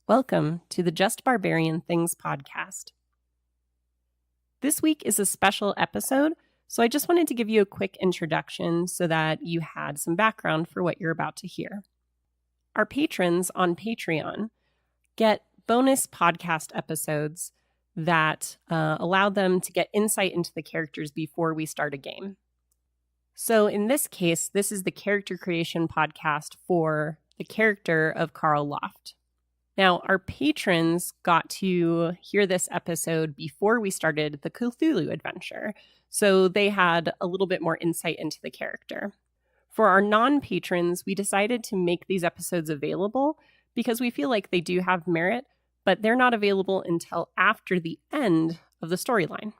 Welcome to the Just Barbarian Things podcast. This week is a special episode, so I just wanted to give you a quick introduction so that you had some background for what you're about to hear. Our patrons on Patreon get bonus podcast episodes that allow them to get insight into the characters before we start a game. So in this case, this is the character creation podcast for the character of Carl Loft. Now, our patrons got to hear this episode before we started the Cthulhu adventure, so they had a little bit more insight into the character. For our non-patrons, we decided to make these episodes available because we feel like they do have merit, but they're not available until after the end of the storyline.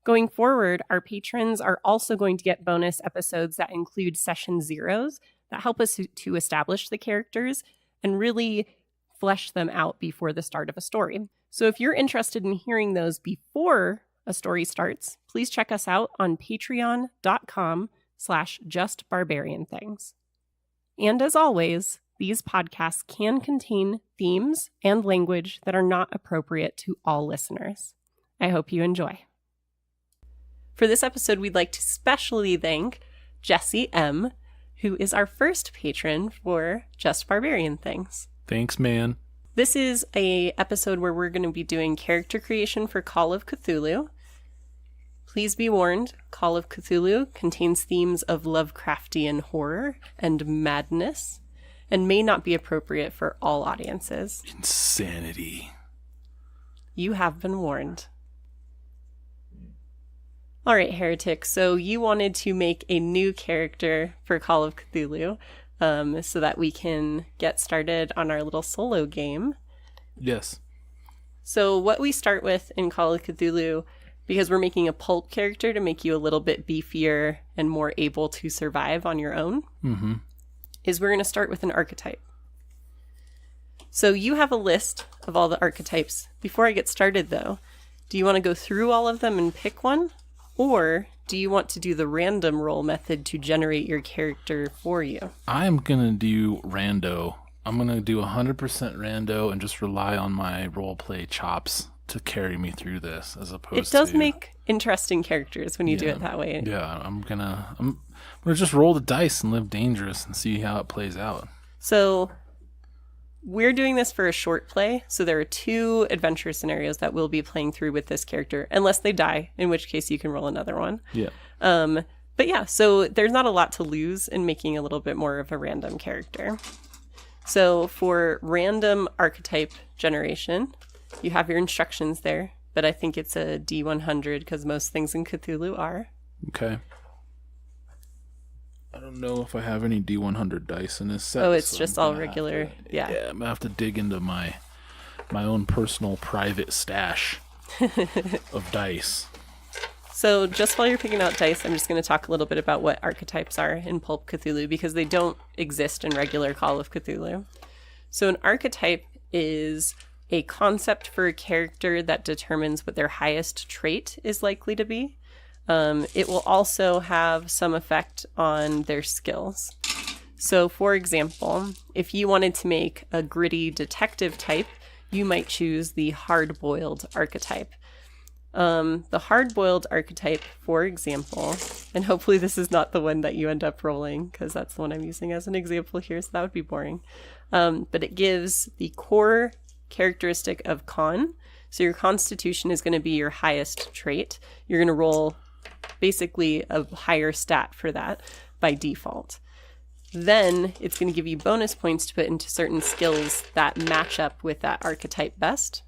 Going forward, our patrons are also going to get bonus episodes that include session zeros that help us to establish the characters and really flesh them out before the start of a story. So if you're interested in hearing those before a story starts, please check us out on patreon.com/justbarbarianthings. And as always, these podcasts can contain themes and language that are not appropriate to all listeners. I hope you enjoy. For this episode, we'd like to specially thank Jesse M., who is our first patron for Just Barbarian Things. Thanks, man. This is an episode where we're going to be doing character creation for Call of Cthulhu. Please be warned, Call of Cthulhu contains themes of Lovecraftian horror and madness, and may not be appropriate for all audiences. Insanity. You have been warned. All right, Heretic, so you wanted to make a new character for Call of Cthulhu. So that we can get started on our little solo game. Yes. So what we start with in Call of Cthulhu, because we're making a pulp character to make you a little bit beefier and more able to survive on your own, is we're going to start with an archetype. So you have a list of all the archetypes. Before I get started, though, do you want to go through all of them and pick one? Or do you want to do the random roll method to generate your character for you? I'm going to do rando. I'm going to do 100% rando and just rely on my roleplay chops to carry me through this as opposed to... It does make interesting characters when you do it that way. Yeah, I'm gonna just roll the dice and live dangerous and see how it plays out. So we're doing this for a short play, so there are 2 adventure scenarios that we'll be playing through with this character, unless they die, in which case you can roll another one. Yeah. But yeah, so there's not a lot to lose in making a little bit more of a random character. So for random archetype generation, you have your instructions there, but I think it's a D100 because most things in Cthulhu are. Okay. I don't know if I have any D100 dice in this set. Oh, it's so just all regular. Yeah, I'm going to have to dig into my own personal private stash of dice. So just while you're picking out dice, I'm just going to talk a little bit about what archetypes are in Pulp Cthulhu because they don't exist in regular Call of Cthulhu. So an archetype is a concept for a character that determines what their highest trait is likely to be. It will also have some effect on their skills. So, for example, if you wanted to make a gritty detective type, you might choose the hard-boiled archetype. The hard-boiled archetype, for example, and hopefully this is not the one that you end up rolling, because that's the one I'm using as an example here, so that would be boring. But it gives the core characteristic of con. So your constitution is going to be your highest trait. You're going to roll basically a higher stat for that by default. Then it's going to give you bonus points to put into certain skills that match up with that archetype best.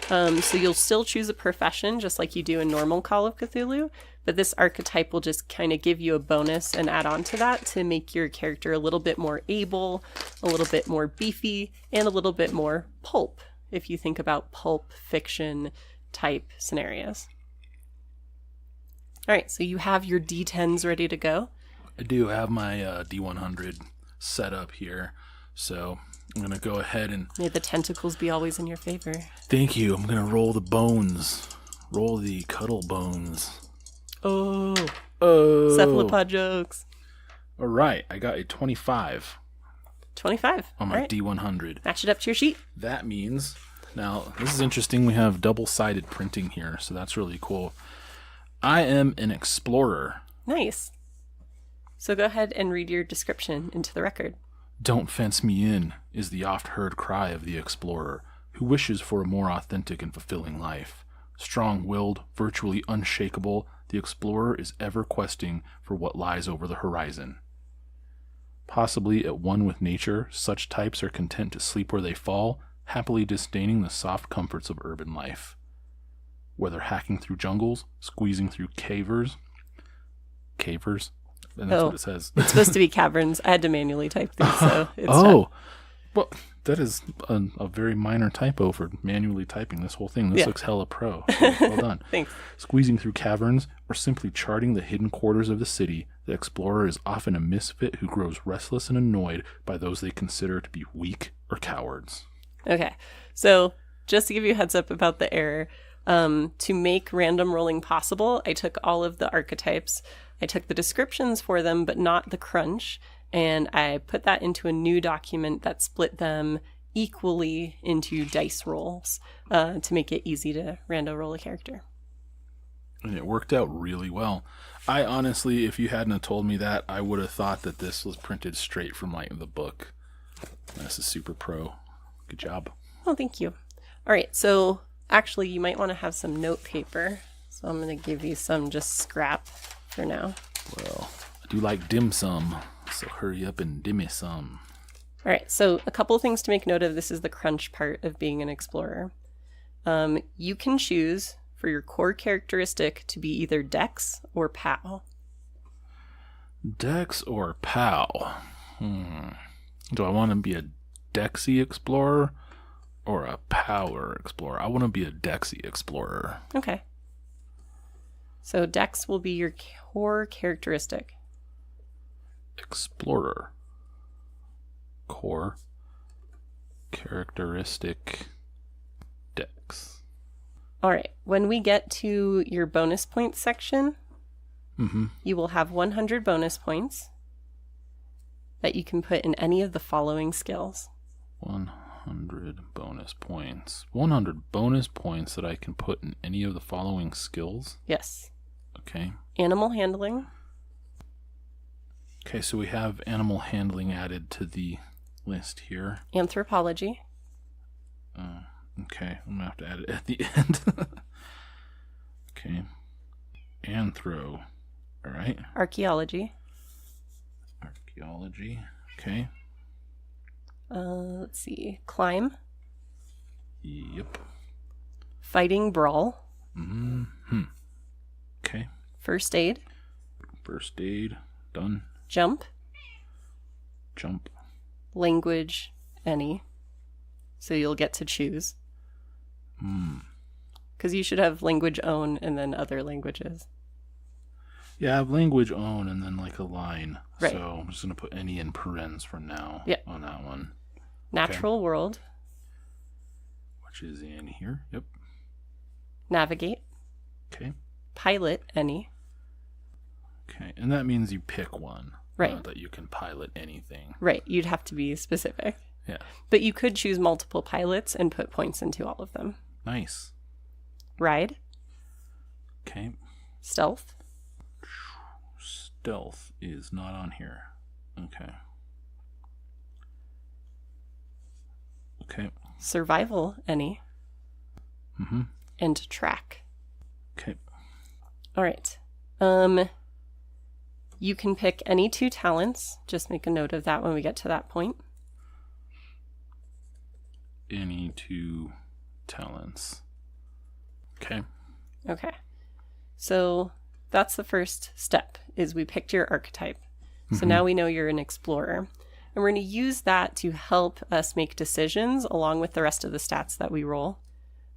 So you'll still choose a profession just like you do in normal Call of Cthulhu, but this archetype will just kind of give you a bonus and add on to that to make your character a little bit more able, a little bit more beefy, and a little bit more pulp, if you think about pulp fiction type scenarios. All right, so you have your D10s ready to go? I do have my D100 set up here, so I'm going to go ahead and... May the tentacles be always in your favor. Thank you. I'm going to roll the bones. Roll the cuddle bones. Oh. Cephalopod jokes. All right, I got a 25. 25. on my D100. Match it up to your sheet. That means, now this is interesting, we have double-sided printing here, so that's really cool. I am an explorer. Nice. So go ahead and read your description into the record. Don't fence me in is the oft-heard cry of the explorer, who wishes for a more authentic and fulfilling life. Strong-willed, virtually unshakable, the explorer is ever questing for what lies over the horizon. Possibly at one with nature, such types are content to sleep where they fall, happily disdaining the soft comforts of urban life. Whether hacking through jungles, squeezing through cavers, and that's what it says. It's supposed to be caverns. I had to manually type these, so it's well, that is a very minor typo for manually typing this whole thing. This looks hella pro. Well done. Thanks. Squeezing through caverns or simply charting the hidden quarters of the city, the explorer is often a misfit who grows restless and annoyed by those they consider to be weak or cowards. Okay, so just to give you a heads up about the error, to make random rolling possible, I took all of the archetypes. I took the descriptions for them, but not the crunch, and I put that into a new document that split them equally into dice rolls to make it easy to rando roll a character. And it worked out really well. I honestly, if you hadn't have told me that, I would have thought that this was printed straight from like the book. This is super pro. Good job. Oh, thank you. All right, so actually you might want to have some note paper. So I'm going to give you some just scrap for now. Well, I do like dim sum, so hurry up and dim me some. All right, so a couple things to make note of. This is the crunch part of being an explorer. You can choose for your core characteristic to be either Dex or POW. Dex or POW? Do I want to be a Dexy explorer or a power explorer? I want to be a Dexy explorer. Okay. So Dex will be your core characteristic. Explorer. Core characteristic Dex. All right. When we get to your bonus points section, you will have 100 bonus points that you can put in any of the following skills. 100 bonus points. 100 bonus points that I can put in any of the following skills? Yes. Okay. Animal handling. Okay, so we have animal handling added to the list here. Anthropology. Okay, I'm going to have to add it at the end. Okay. Anthro. All right. Archaeology. Archaeology. Okay. Let's see. Climb. Yep. Fighting brawl. Okay. First aid. First aid. Done. Jump. Jump. Language. Any. So you'll get to choose. Because you should have language own and then other languages. Yeah, I have language own and then like a line. Right. So I'm just going to put any in parens for now on that one. Natural world. Which is in here. Yep. Navigate. Okay. Pilot. Any. Okay. And that means you pick one. Right. That you can pilot anything. Right. You'd have to be specific. Yeah. But you could choose multiple pilots and put points into all of them. Nice. Ride. Okay. Stealth. Stealth is not on here. Okay. Okay. Survival. Any. And track. Okay. All right. You can pick any 2 talents. Just make a note of that when we get to that point. Any 2 talents. Okay. Okay. So that's the first step, is we picked your archetype. So now we know you're an explorer. And we're going to use that to help us make decisions along with the rest of the stats that we roll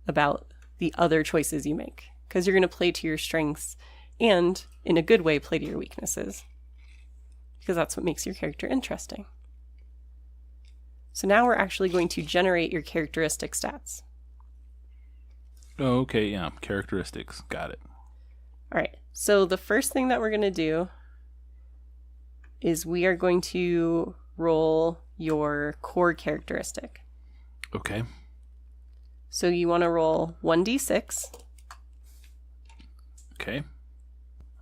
about the other choices you make. Because you're going to play to your strengths and, in a good way, play to your weaknesses. Because that's what makes your character interesting. So now we're actually going to generate your characteristic stats. Oh, okay, yeah. Characteristics. Got it. All right. So the first thing that we're going to do is we are going to roll your core characteristic. Okay. So you want to roll 1d6. Okay.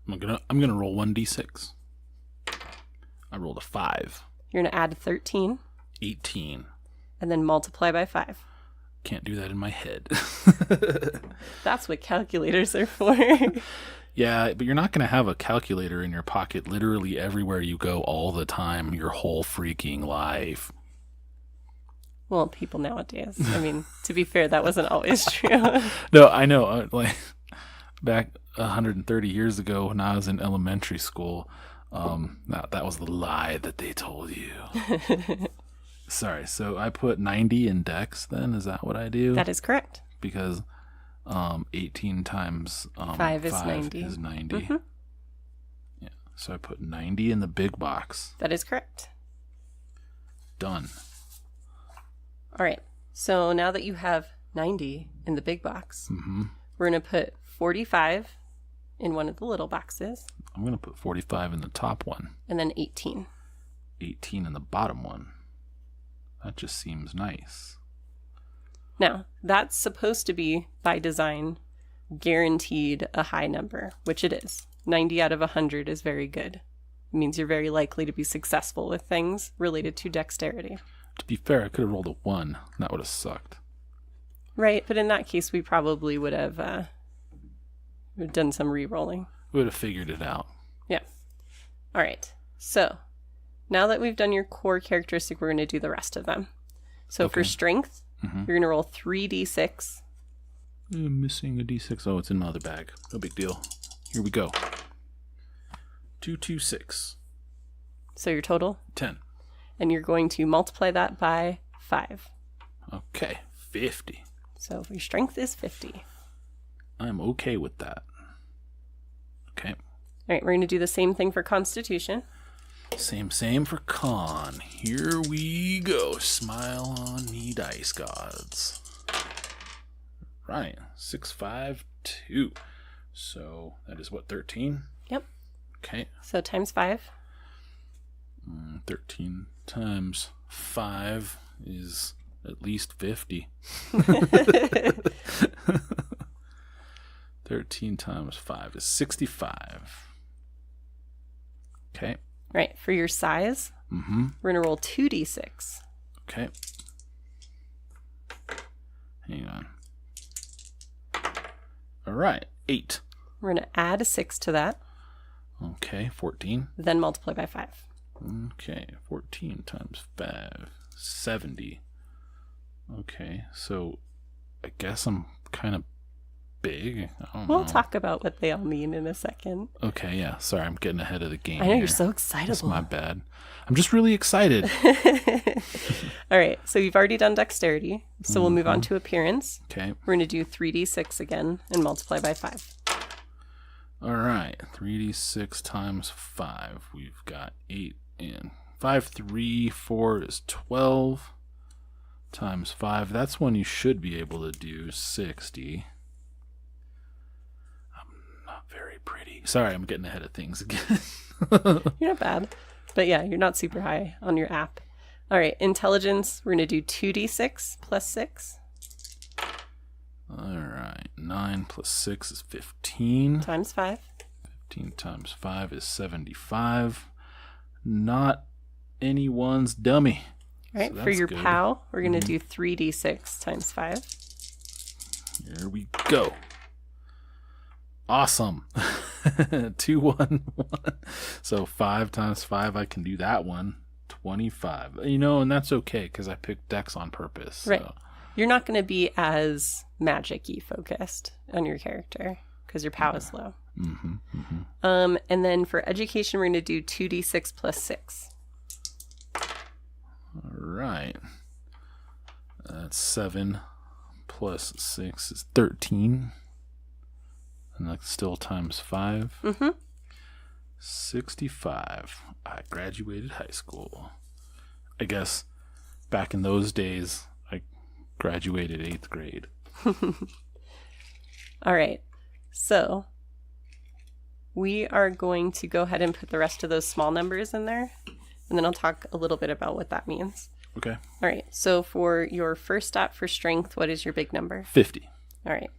I'm gonna roll 1d6. I rolled a 5. You're going to add 13. 18. And then multiply by 5. Can't do that in my head. That's what calculators are for. Yeah, but you're not going to have a calculator in your pocket literally everywhere you go all the time, your whole freaking life. Well, people nowadays. I mean, to be fair, that wasn't always true. No, I know. Like back 130 years ago when I was in elementary school, that was the lie that they told you. Sorry, so I put 90 in Dex then? Is that what I do? That is correct. Because 18 times 5 is 90. Is 90. Mm-hmm. Yeah, so I put 90 in the big box. That is correct. Done. All right. So now that you have 90 in the big box, we're going to put 45 in one of the little boxes. I'm going to put 45 in the top one. And then 18. 18 in the bottom one. That just seems nice. Now, that's supposed to be, by design, guaranteed a high number, which it is. 90 out of 100 is very good. It means you're very likely to be successful with things related to dexterity. To be fair, I could have rolled a 1. That would have sucked. Right, but in that case, we probably would have done some re-rolling. We would have figured it out. Yeah. All right. So, now that we've done your core characteristic, we're going to do the rest of them. So for strength, you're going to roll 3d6. I'm missing a d6. Oh, it's in my other bag. No big deal. Here we go. 2, 2, 6. So your total? 10. And you're going to multiply that by 5. Okay, 50. So your strength is 50. I'm okay with that. Okay. All right, we're going to do the same thing for constitution. Same for con. Here we go. Smile on me, dice gods. Right. 6, 5, 2. So that is what, 13? Yep. Okay. So times 5. 13 times 5 is at least 50. 13 times 5 is 65. Okay. Right. For your size, we're going to roll 2d6. Okay. Hang on. All right. 8. We're going to add a 6 to that. Okay. 14. Then multiply by 5. Okay. 14 times 5. 70. Okay. So I guess I'm kind of big. I don't know. We'll talk about what they all mean in a second. Okay, yeah. Sorry, I'm getting ahead of the game. I know, here. you're so excited. That's my bad. I'm just really excited. All right, so you've already done dexterity. So we'll move on to appearance. Okay. We're going to do 3d6 again and multiply by 5. All right. 3d6 times 5. We've got 8 and 5, 3, 4 is 12 times 5. That's one you should be able to do 60. Very pretty. Sorry, I'm getting ahead of things again. You're not bad. But yeah, you're not super high on your app. All right, intelligence, we're going to do 2d6 plus 6. All right, 9 plus 6 is 15. Times 5. 15 times 5 is 75. Not anyone's dummy. All right, So for your good. POW, we're going to do 3d6 times 5. Here we go. Awesome. 2, 1, 1. So 5 times 5, I can do that one. 25. You know, and that's okay because I picked Dex on purpose. So. Right. You're not going to be as magic-y focused on your character because your POW is low. And then for education, we're going to do 2d6 plus 6. All right. That's 7 plus 6 is 13. And that's still times 5. 65. I graduated high school. I guess back in those days, I graduated 8th grade. All right. So we are going to go ahead and put the rest of those small numbers in there. and then I'll talk a little bit about what that means. Okay. All right. So for your first stat for strength, what is your big number? 50. All right.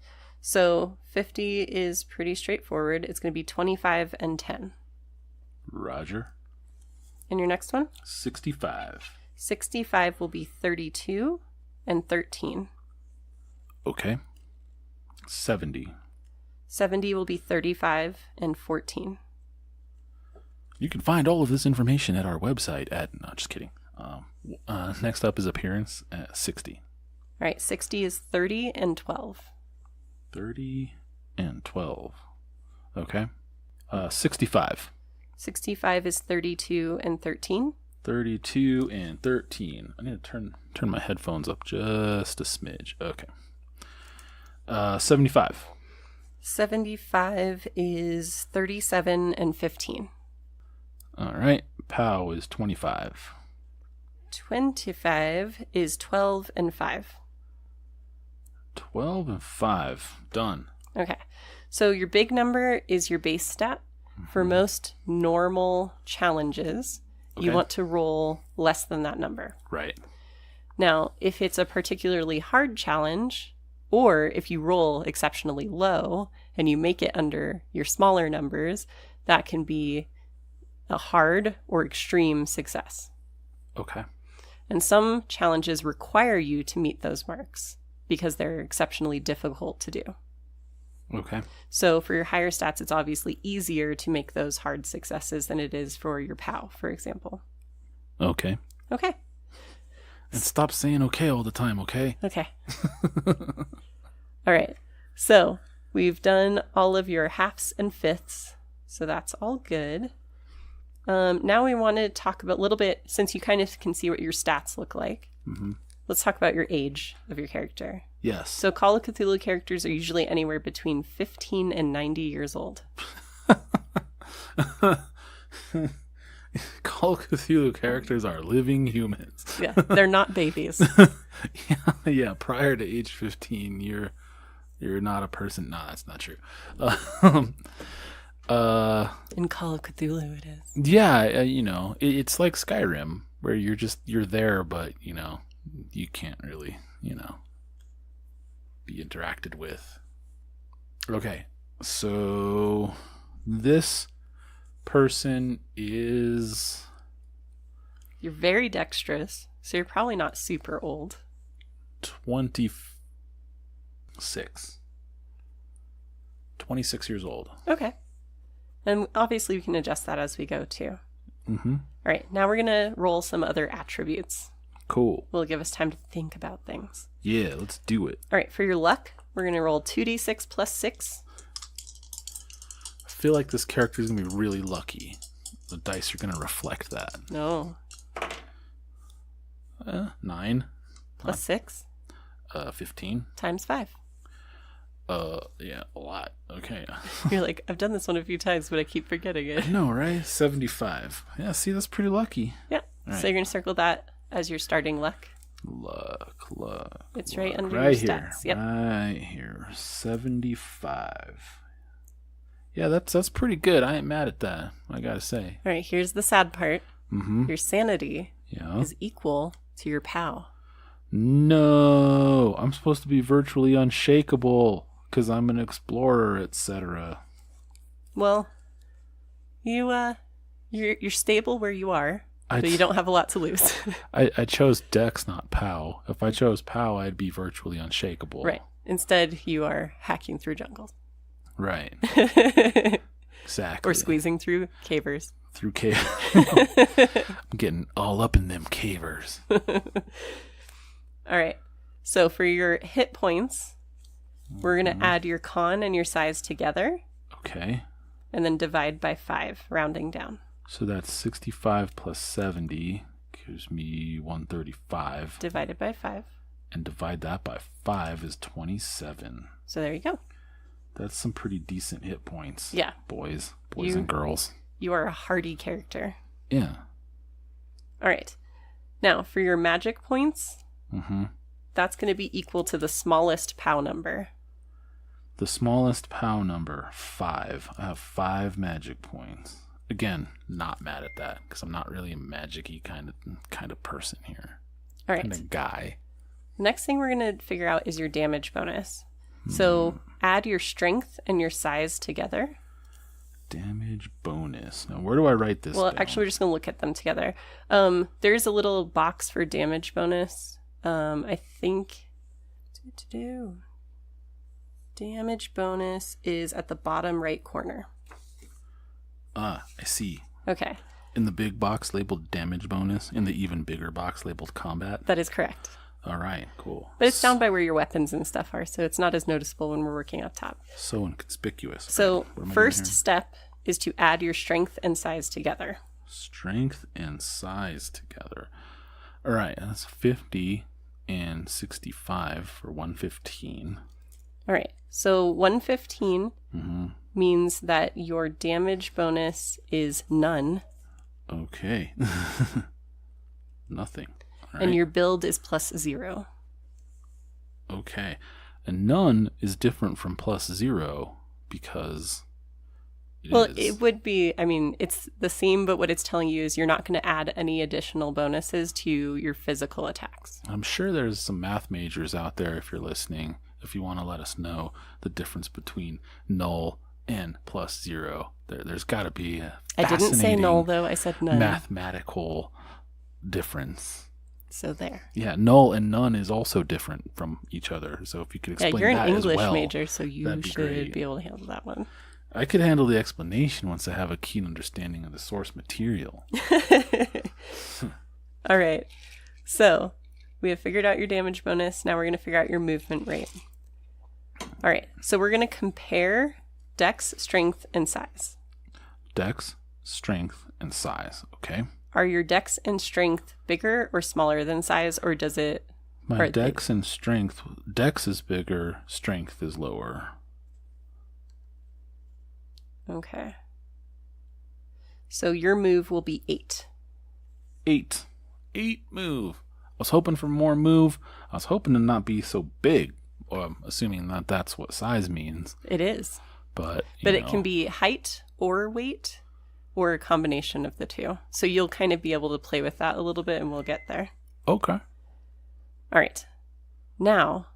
So 50 is pretty straightforward. It's going to be 25 and 10. Roger. And your next one? 65. 65 will be 32 and 13. Okay. 70. 70 will be 35 and 14. You can find all of this information at our website at... No, just kidding. Next up is appearance at 60. All right. 60 is 30 and 12. 30 and 12. Okay. 65. 65 is 32 and 13. 32 and 13. I need to turn my headphones up just a smidge. Okay. 75. 75 is 37 and 15. All right. POW is 25. 25 is 12 and 5. 12 and 5. Done. Okay. So your big number is your base stat. For most normal challenges, you Okay. want to roll less than that number. Right. Now, if it's a particularly hard challenge, or if you roll exceptionally low and you make it under your smaller numbers, that can be a hard or extreme success. Okay. And some challenges require you to meet those marks because they're exceptionally difficult to do. Okay. So for your higher stats, it's obviously easier to make those hard successes than it is for your POW, for example. Okay. Okay. And stop saying okay all the time, okay? Okay. All right. So we've done all of your halves and fifths. So that's all good. Now we want to talk about a little bit, since you kind of can see what your stats look like. Mm-hmm. Let's talk about your age of your character. Yes. So Call of Cthulhu characters are usually anywhere between 15 and 90 years old. Call of Cthulhu characters are living humans. Yeah, they're not babies. Yeah, prior to age 15, you're not a person. No, that's not true. In Call of Cthulhu, it is. Yeah, it's like Skyrim, where you're there, but you can't really, be interacted with. Okay, so this person is... You're very dexterous, so you're probably not super old. 26. 26 years old. Okay. And obviously we can adjust that as we go too. Mm-hmm. All right, now we're going to roll some other attributes. Cool. Will give us time to think about things. Yeah, let's do it. All right, for your luck, we're going to roll 2d6 plus 6. I feel like this character is going to be really lucky. The dice are going to reflect that. No. 9. Plus 6 15. times 5. Yeah, a lot. Okay. You're like, I've done this one a few times, but I keep forgetting it. I know, right? 75. Yeah, see, that's pretty lucky. Yeah. Right. So you're going to circle that as your starting luck. Luck. It's right under right your here. stats. Yep. Right here. 75. Yeah, that's pretty good. I ain't mad at that, I gotta say. All right, here's the sad part. Mm-hmm. Your sanity Yeah. is equal to your POW. No, I'm supposed to be virtually unshakable because I'm an explorer, etc. Well, you're stable where you are, so you don't have a lot to lose. I chose Dex, not POW. If I chose POW, I'd be virtually unshakable. Right. Instead, you are hacking through jungles. Right. Exactly. Or squeezing through cavers. Through cave. I'm getting all up in them cavers. All right. So for your hit points, we're going to add your con and your size together. Okay. And then divide by 5, rounding down. So that's 65 plus 70 gives me 135. Divided by 5. And divide that by 5 is 27. So there you go. That's some pretty decent hit points. Yeah. Boys and girls. You are a hardy character. Yeah. All right. Now, for your magic points, Mm-hmm. that's going to be equal to the smallest POW number. The smallest POW number, 5. I have 5 magic points. again, not mad at that because I'm not really a magic-y kind of person here. All right. Kind of guy. The next thing we're going to figure out is your damage bonus. So add your strength and your size together. Damage bonus. Now, where do I write this down? Actually, we're just going to look at them together. There's a little box for damage bonus. I think... Damage bonus is at the bottom right corner. I see. Okay. In the big box labeled damage bonus, in the even bigger box labeled combat. That is correct. All right, cool. But it's down by where your weapons and stuff are, so it's not as noticeable when we're working up top. So inconspicuous. So first step is to add your strength and size together. Strength and size together. All right, that's 50 and 65 for 115. All right, so 115 means that your damage bonus is none. Okay. Nothing. All right. And your build is +0. Okay. And none is different from +0 because... It would be, I mean, it's the same, but what it's telling you is you're not going to add any additional bonuses to your physical attacks. I'm sure there's some math majors out there, if you're listening, if you want to let us know the difference between null and +0. There's got to be a I didn't say null, though. I said none. Mathematical difference. So there. Yeah, null and none is also different from each other. So if you could explain that as well. Yeah, you're an English major, so you should be able to handle that one. I could handle the explanation once I have a keen understanding of the source material. All right. So we have figured out your damage bonus. Now we're going to figure out your movement rate. All right. So we're going to compare dex, strength, and size. Dex, strength, and size. Okay. Are your dex and strength bigger or smaller than size, or does it... My dex and strength... Dex is bigger, strength is lower. Okay. So your move will be 8. 8 move. I was hoping for more move. I was hoping to not be so big. Assuming that that's what size means. It is. But it can be height or weight or a combination of the two. So you'll kind of be able to play with that a little bit and we'll get there. Okay. All right. Now,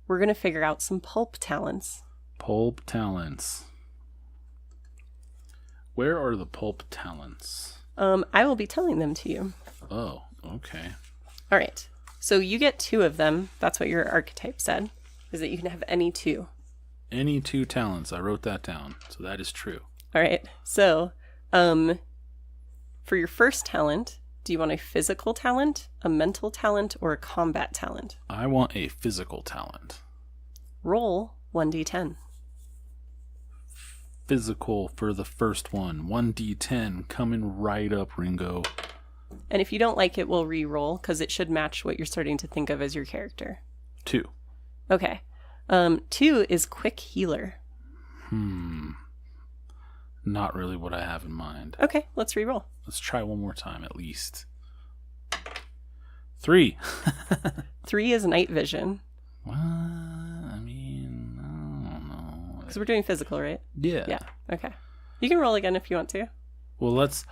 we're going to figure out some pulp talents. Pulp talents. Where are the pulp talents? I will be telling them to you. Oh, okay. All right. So you get 2 of them. That's what your archetype said, is that you can have any 2. Any 2 talents. I wrote that down. So that is true. All right. So, for your first talent, do you want a physical talent, a mental talent, or a combat talent? I want a physical talent. Roll 1d10. Physical for the first one. 1d10 coming right up, Ringo. And if you don't like it, we'll re-roll because it should match what you're starting to think of as your character. 2. Okay. 2 is quick healer. Not really what I have in mind. Okay, let's re-roll. Let's try one more time at least. 3. 3 is night vision. What? I mean, I don't know. Because we're doing physical, right? Yeah. Yeah. Okay. You can roll again if you want to. Well, let's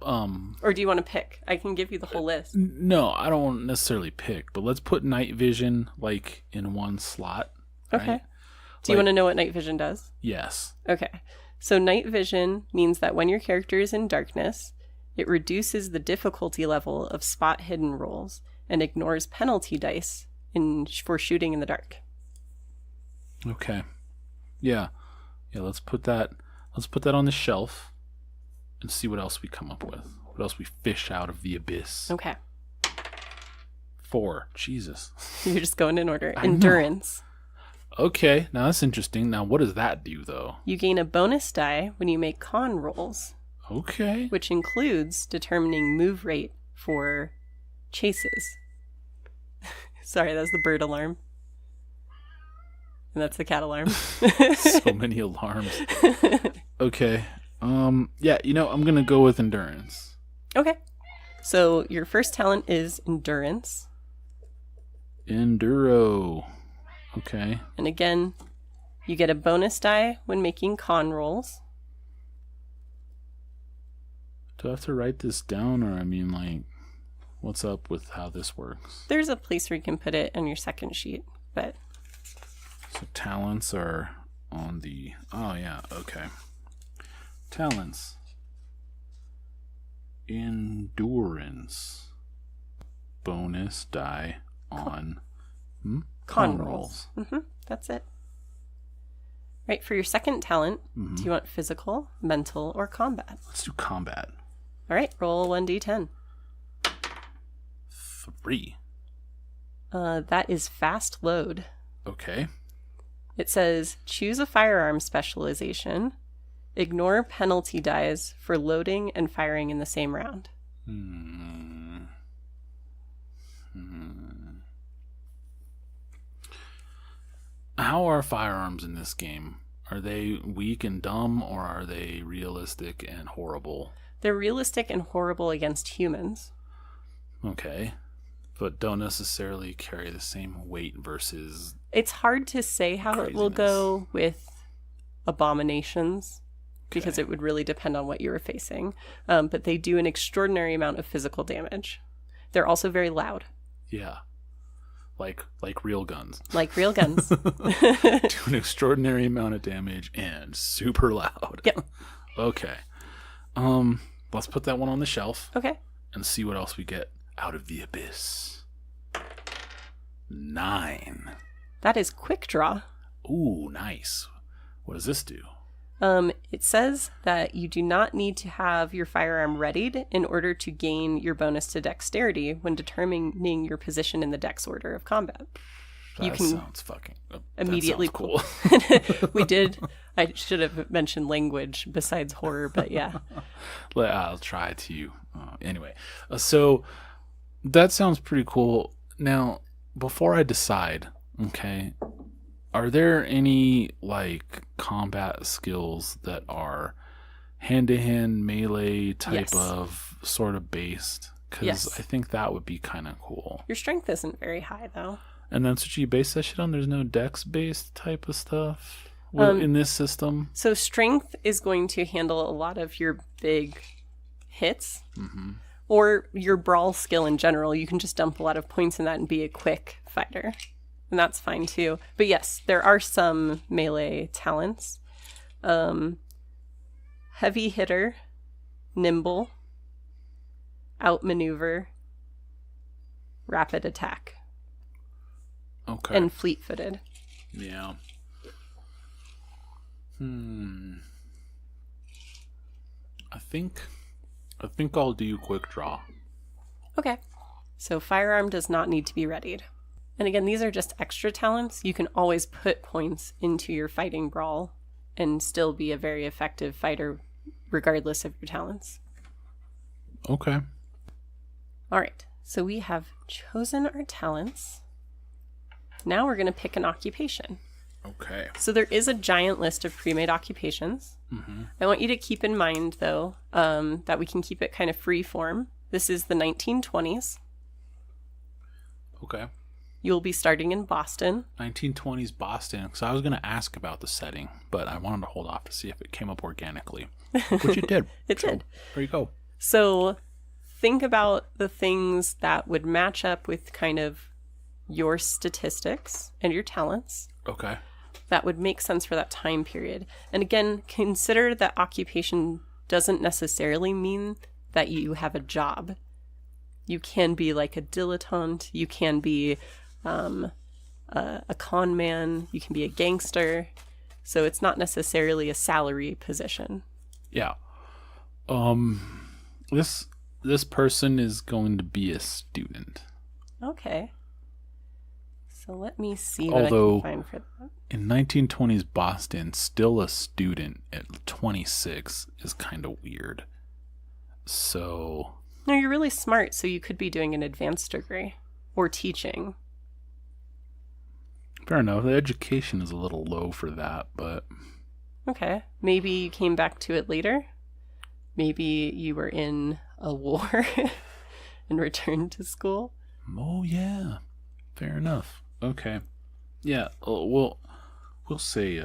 Or do you want to pick? I can give you the whole list. No, I don't necessarily pick, but let's put night vision like in one slot. Okay. Right? Do you want to know what night vision does? Yes. Okay. So night vision means that when your character is in darkness, it reduces the difficulty level of spot hidden rolls and ignores penalty dice for shooting in the dark. Okay. Yeah. Let's put that on the shelf and see what else we come up with. What else we fish out of the abyss. Okay. 4. Jesus. You're just going in order. Endurance. Okay. Now that's interesting. Now what does that do though? You gain a bonus die when you make con rolls. Okay. Which includes determining move rate for chases. Sorry, that's the bird alarm. And that's the cat alarm. So many alarms. Okay. Yeah, I'm going to go with endurance. Okay. So your first talent is endurance. Enduro. Okay. And again, you get a bonus die when making con rolls. Do I have to write this down, or I mean, like, what's up with how this works? There's a place where you can put it on your second sheet, but... So talents are on the... Oh, yeah, okay. Talents. Endurance. Bonus die on con rolls. That's it. Right, for your second talent, do you want physical, mental, or combat? Let's do combat. All right, roll 1d10. 3. That is fast load. Okay. It says, choose a firearm specialization. Ignore penalty dies for loading and firing in the same round. How are firearms in this game? Are they weak and dumb, or are they realistic and horrible? They're realistic and horrible against humans. Okay. But don't necessarily carry the same weight versus... It's hard to say how it will go with abominations, because it would really depend on what you were facing. But they do an extraordinary amount of physical damage. They're also very loud. Yeah. Like real guns. Like real guns. Do an extraordinary amount of damage and super loud. Yep. Okay. Let's put that one on the shelf. Okay. And see what else we get out of the abyss. 9. That is quick draw. Ooh, nice. What does this do? It says that you do not need to have your firearm readied in order to gain your bonus to dexterity when determining your position in the dex order of combat. That sounds fucking... immediately that sounds cool. We did. I should have mentioned language besides horror, but yeah. I'll try to. Anyway, so that sounds pretty cool. Now, before I decide, okay, are there any, like, combat skills that are hand-to-hand melee type of sort of based? Because I think that would be kind of cool. Your strength isn't very high, though. And that's what you base that shit on? There's no dex-based type of stuff in this system? So strength is going to handle a lot of your big hits. Or your brawl skill in general. You can just dump a lot of points in that and be a quick fighter. And that's fine too. But yes, there are some melee talents. Heavy hitter, nimble, outmaneuver, rapid attack. Okay. And fleet-footed. Yeah. I think I'll do quick draw. Okay. So firearm does not need to be readied. And again, these are just extra talents. You can always put points into your fighting brawl and still be a very effective fighter regardless of your talents. Okay. All right. So we have chosen our talents. Now we're going to pick an occupation. Okay. So there is a giant list of pre-made occupations. I want you to keep in mind, though, that we can keep it kind of free form. This is the 1920s. Okay. You'll be starting in Boston. 1920s Boston. So I was going to ask about the setting, but I wanted to hold off to see if it came up organically, which it did. It did. There you go. So think about the things that would match up with kind of your statistics and your talents. Okay. That would make sense for that time period. And again, consider that occupation doesn't necessarily mean that you have a job. You can be like a dilettante. You can be a con man. You can be a gangster. So it's not necessarily a salary position. Yeah. This person is going to be a student. Okay. So let me see what I can find for that. In 1920s Boston, still a student at 26 is kind of weird. So... No, you're really smart, so you could be doing an advanced degree or teaching. Fair enough. The education is a little low for that, but... Okay. Maybe you came back to it later. Maybe you were in a war and returned to school. Oh, yeah. Fair enough. Okay. Yeah, we'll say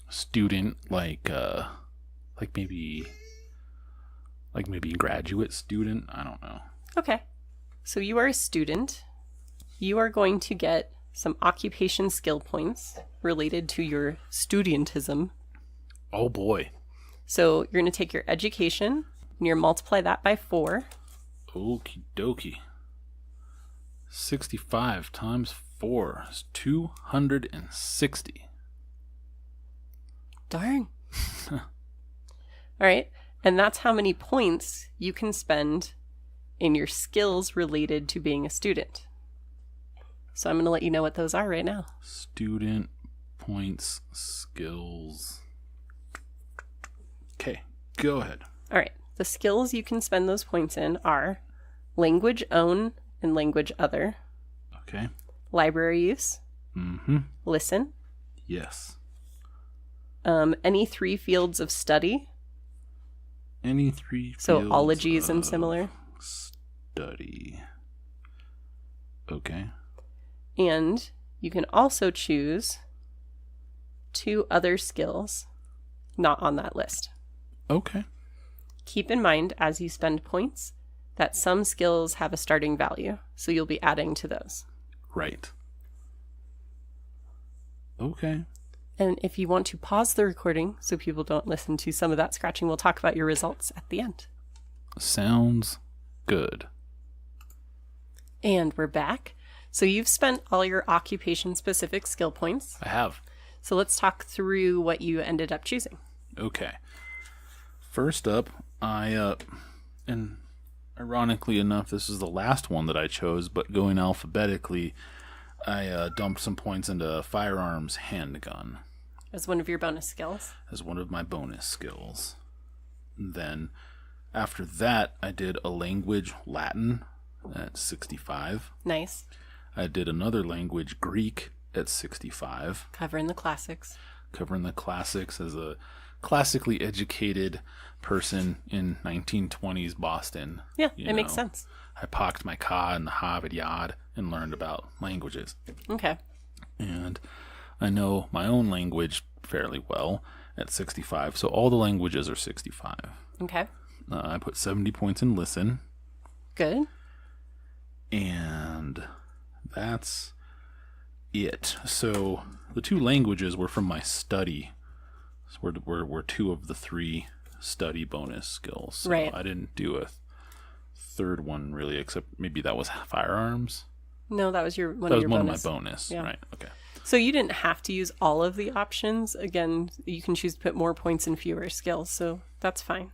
student, like maybe Like maybe graduate student? I don't know. Okay. So you are a student. You are going to get some occupation skill points related to your studentism. Oh boy. So you're going to take your education and you're multiply that by 4. Okie dokie. 65 times 4 is 260. Darn. All right. And that's how many points you can spend in your skills related to being a student. So I'm going to let you know what those are right now. Student points skills. Okay, go ahead. All right. The skills you can spend those points in are language own and language other. Okay. Library use. Mm-hmm. Listen. Yes. Any 3 fields of study. Any 3 So fields ologies and of similar. Study. Okay. And you can also choose 2 other skills not on that list. Okay. Keep in mind as you spend points that some skills have a starting value, so you'll be adding to those. Right. Okay. And if you want to pause the recording so people don't listen to some of that scratching, we'll talk about your results at the end. Sounds good. And we're back. So you've spent all your occupation-specific skill points. I have. So let's talk through what you ended up choosing. Okay. First up, and ironically enough, this is the last one that I chose, but going alphabetically, I dumped some points into firearms handgun. As one of your bonus skills. As one of my bonus skills. Then, after that, I did a language, Latin, at 65. Nice. I did another language, Greek, at 65. Covering the classics. Covering the classics as a classically educated person in 1920s Boston. Yeah, it makes sense. I pocked my ka and the Harvard Yard and learned about languages. Okay. And I know my own language fairly well at 65, so all the languages are 65. Okay. I put 70 points in listen. Good. And that's it. So the 2 languages were from my study. So were 2 of the 3 study bonus skills. So right. I didn't do a third one really, except maybe that was firearms. No, that was one of your bonus. That was one of my bonus. Yeah. Right. Okay. So you didn't have to use all of the options. Again, you can choose to put more points in fewer skills, so that's fine.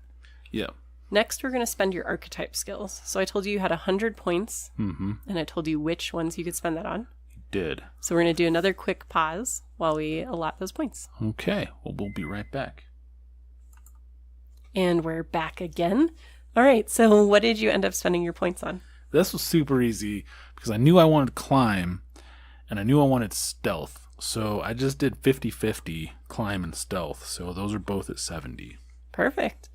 Yeah. Next, we're going to spend your archetype skills. So I told you you had 100 points, Mm-hmm. and I told you which ones you could spend that on. You did. So we're going to do another quick pause while we allot those points. Okay. Well, we'll be right back. And we're back again. All right, so what did you end up spending your points on? This was super easy because I knew I wanted climb and I knew I wanted stealth. So I just did 50-50 climb and stealth. So those are both at 70. Perfect.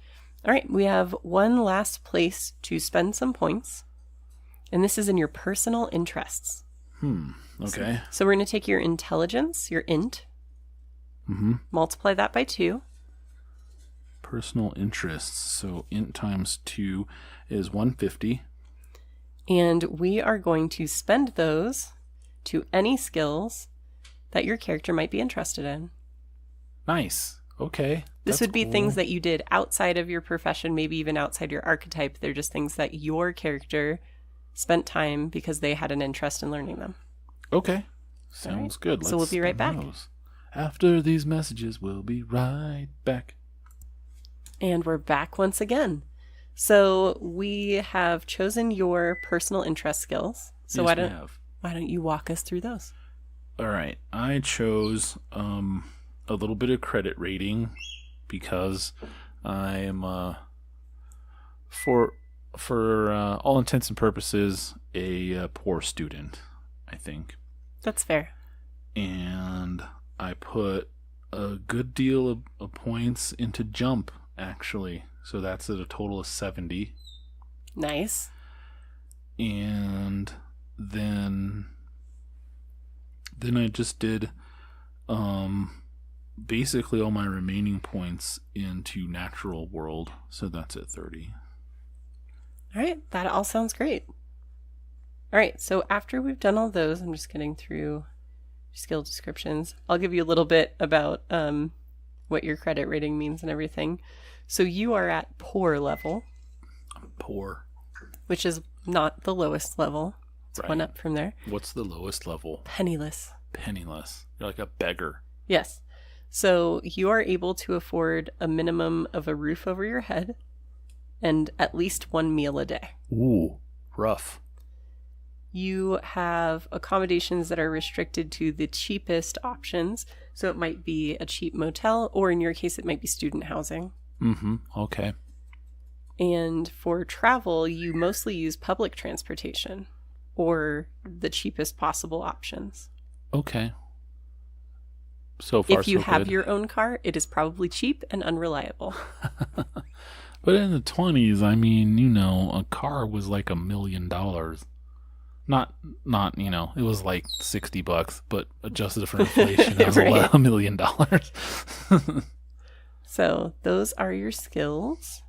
All right, we have one last place to spend some points, and this is in your personal interests. Okay. So we're going to take your intelligence, your int, multiply that by 2. Personal interests. So int times 2 is 150. And we are going to spend those to any skills that your character might be interested in. Nice. Okay. This That's would be cool. things that you did outside of your profession, maybe even outside your archetype. They're just things that your character spent time because they had an interest in learning them. Okay. Sounds good. So we'll be right back. those. After these messages, we'll be right back. And we're back once again. So we have chosen your personal interest skills. So Yes, why don't you walk us through those? All right. I chose a little bit of credit rating because I am for all intents and purposes a poor student, I think. That's fair. And I put a good deal of points into jump, actually. So that's at a total of 70. Nice. And then I just did basically all my remaining points into natural world. So that's at 30. All right, that all sounds great. All right, so after we've done all those, I'm just getting through skill descriptions. I'll give you a little bit about what your credit rating means and everything. So you are at poor level. I'm poor. Which is not the lowest level. It's one up from there. What's the lowest level? Penniless. Penniless. You're like a beggar. Yes. So you are able to afford a minimum of a roof over your head and at least one meal a day. Ooh, rough. You have accommodations that are restricted to the cheapest options. So it might be a cheap motel, or in your case, it might be student housing. Mm-hmm. Okay. And for travel, you mostly use public transportation or the cheapest possible options. Okay. So far, if you so have good. your own car, it is probably cheap and unreliable. But in the 20s, I mean, you know, a car was like $1 million. Not, you know, it was like $60, but adjusted for inflation, it was Right. $1 million. So those are your skills.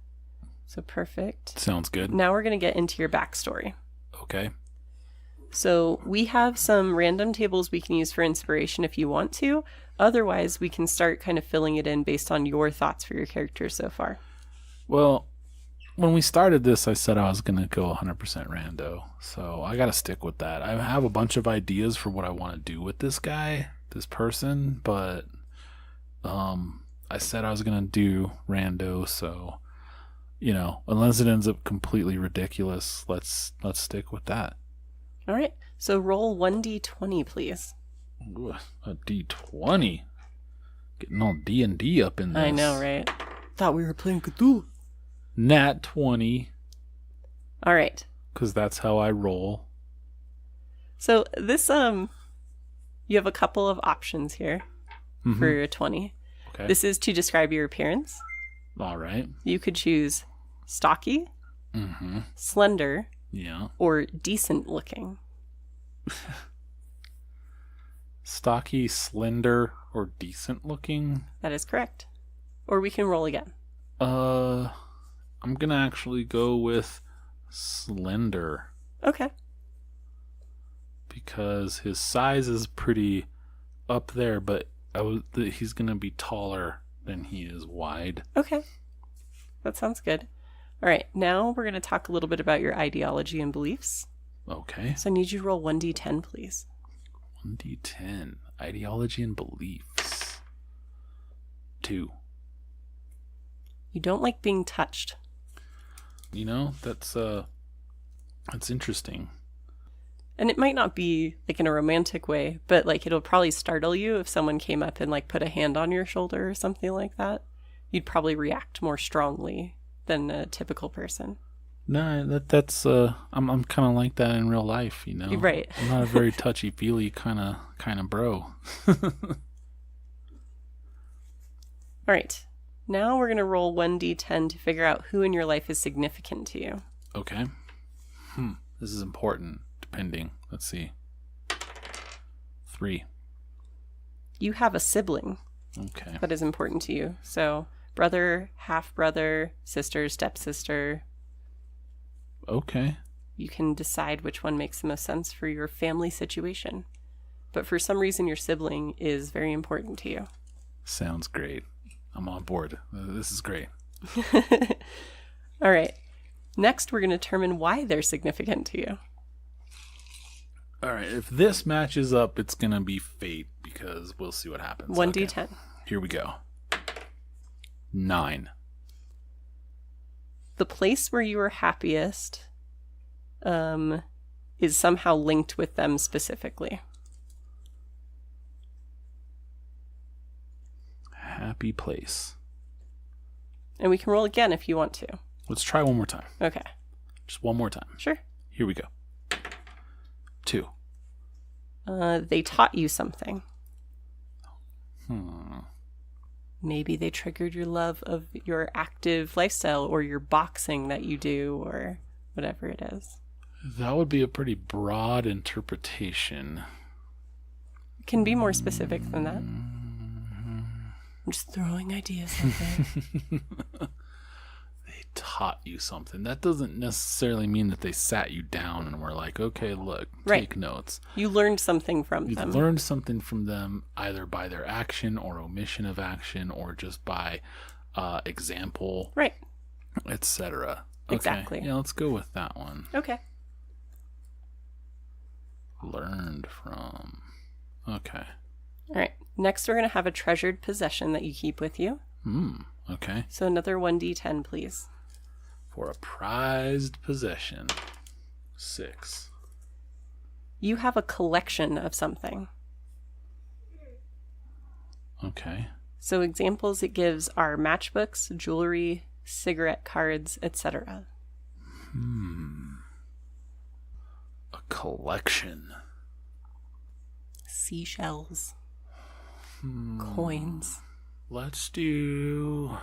So perfect. Sounds good. Now we're going to get into your backstory. Okay. So we have some random tables we can use for inspiration if you want to. Otherwise, we can start kind of filling it in based on your thoughts for your character so far. Well, when we started this, I said I was going to go 100% rando. So I got to stick with that. I have a bunch of ideas for what I want to do with this guy, this person, but I said I was going to do rando. So, you know, unless it ends up completely ridiculous, let's stick with that. All right. So roll 1d20, please. Ooh, a D20. Getting all D&D up in this. I know, right? Thought we were playing Cthulhu. Nat 20. All right. Because that's how I roll. So this, you have a couple of options here for a 20. Okay. This is to describe your appearance. All right. You could choose stocky, slender, Yeah. or decent looking. Stocky, slender, or decent looking? That is correct. Or we can roll again. I'm gonna actually go with slender Okay. because his size is pretty up there, but he's gonna be taller than he is wide. Okay. That sounds good. All right. Now we're going to talk a little bit about your ideology and beliefs. Okay. So I need you to roll 1d10, please. 1d10. Ideology and beliefs. 2. You don't like being touched. You know, that's interesting. And it might not be like in a romantic way, but like it'll probably startle you if someone came up and like put a hand on your shoulder or something like that. You'd probably react more strongly than a typical person. No, that's I'm kind of like that in real life, you know. Right. I'm not a very touchy-feely kind of bro. All right. Now we're going to roll 1d10 to figure out who in your life is significant to you. Okay. This is important, depending. Let's see. 3. You have a sibling Okay. that is important to you. So brother, half-brother, sister, stepsister. Okay. You can decide which one makes the most sense for your family situation. But for some reason, your sibling is very important to you. Sounds great. I'm on board. This is great. All right. Next, we're going to determine why they're significant to you. All right. If this matches up, it's going to be fate because we'll see what happens. 1d10. Okay. Here we go. 9. The place where you are happiest is somehow linked with them specifically. Happy place. And we can roll again if you want to. Let's try one more time. Okay. Just one more time. Sure. Here we go. 2. They taught you something. Hmm. Maybe they triggered your love of your active lifestyle or your boxing that you do or whatever it is. That would be a pretty broad interpretation. It can be more specific than that. I'm just throwing ideas out there. They taught you something. That doesn't necessarily mean that they sat you down and were like, okay, look, Right. take notes. You learned something from You them. learned something from them either by their action or omission of action or just by example, Right. etc. Exactly. Yeah, let's go with that one. Okay. Learned from. Okay. All right. Next, we're going to have a treasured possession that you keep with you. Okay. So another 1d10, please. For a prized possession. 6. You have a collection of something. Okay. So examples it gives are matchbooks, jewelry, cigarette cards, etc. A collection. Seashells. Coins. Let's do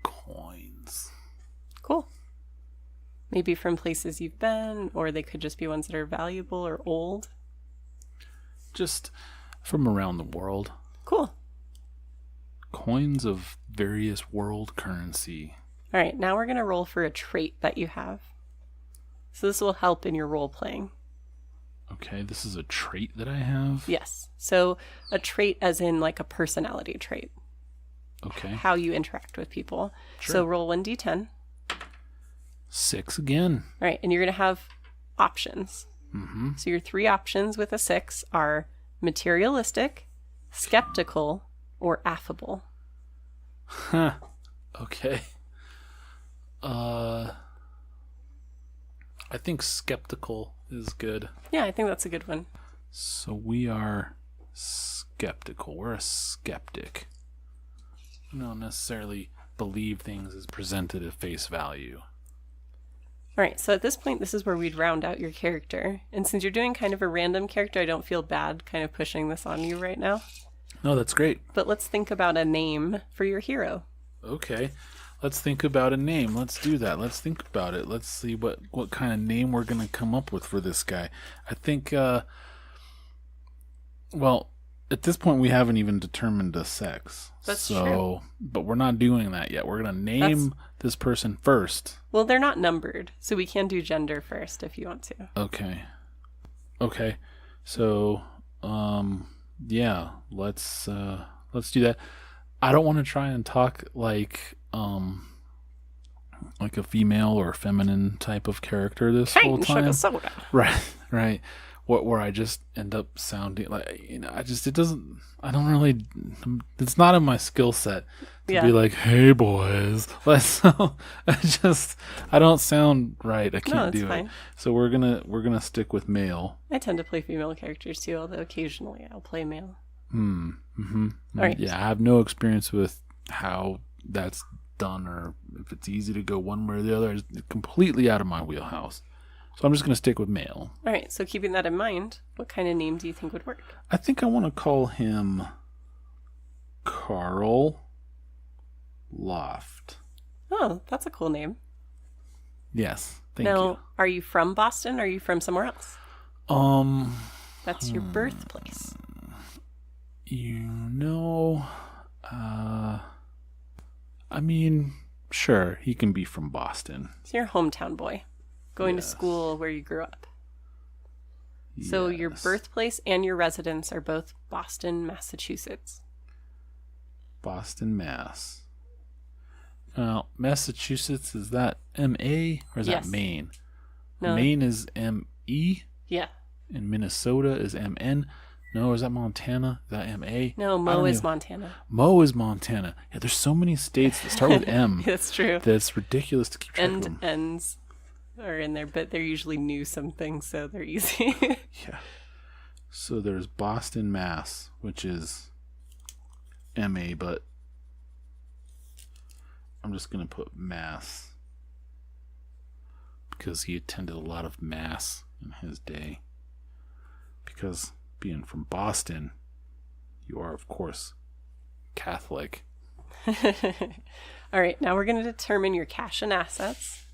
coins. Cool. Maybe from places you've been, or they could just be ones that are valuable or old. Just from around the world. Cool. Coins of various world currency. All right, now we're going to roll for a trait that you have. So this will help in your role playing. Okay, this is a trait that I have. Yes. So a trait as in like a personality trait. Okay. How you interact with people. Sure. So roll 1d10. 6 again. All right, and you're going to have options. Mm-hmm. So your 3 options with a 6 are materialistic, skeptical, or affable. Huh. Okay. I think skeptical is good. Yeah, I think that's a good one. So we are skeptical. We're a skeptic. We don't necessarily believe things as presented at face value. All right, so at this point, this is where we'd round out your character. And since you're doing kind of a random character, I don't feel bad kind of pushing this on you right now. No, that's great. But let's think about a name for your hero. Okay. Let's think about a name. Let's do that. Let's think about it. Let's see what kind of name we're going to come up with for this guy. I think, well, at this point, we haven't even determined a sex. That's true. But we're not doing that yet. We're going to name this person first. Well, they're not numbered, so we can do gender first if you want to. Okay. So, yeah, let's do that. I don't want to try and talk like a female or feminine type of character this whole time. Soda. Right. Where I just end up sounding like, it's not in my skill set to be like, hey boys. So I don't sound right. I can't do fine. it. So we're gonna stick with male. I tend to play female characters too, although occasionally I'll play male. All right. Yeah, I have no experience with how that's done or if it's easy to go one way or the other. It's completely out of my wheelhouse. So I'm just going to stick with male. All right, so keeping that in mind, what kind of name do you think would work? I think I want to call him Carl Loft. Oh, that's a cool name. Yes, thank Now, are you from Boston or are you from somewhere else? you. That's your birthplace. I mean, sure, he can be from Boston. So you're a hometown boy, going to Yes. school where you grew up. So your Yes. birthplace and your residence are both Boston, Massachusetts. Boston, Mass. Now, Massachusetts, is that M-A or is Yes. that Maine? No. Maine is M-E Yeah. and Minnesota is M-N. No, is that Montana? Is that M-A? No, I Mo don't is know. Montana. Mo is Montana. Yeah, there's so many states that start with M. That's true. That's ridiculous to keep track of And them. ends are in there, but they're usually new something, so they're easy. Yeah. So there's Boston, Mass, which is M-A, but I'm just going to put Mass because he attended a lot of Mass in his day. Because being from Boston, you are, of course, Catholic. All right, now we're going to determine your cash and assets,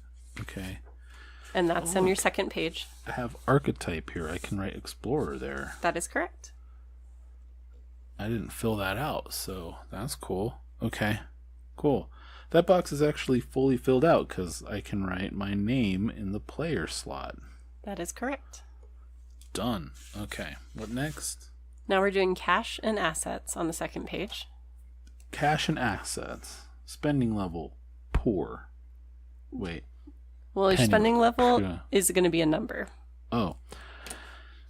Okay. and that's on your second page. I have archetype here. I can write explorer there. That is correct. I didn't fill that out, so that's cool. Okay, cool. That box is actually fully filled out because I can write my name in the player slot. That is correct. Done. Okay. What next? Now we're doing cash and assets on the second page. Cash and assets. Spending level. Poor. Wait. Well, your Penny. spending level Yeah. is going to be a number. Oh.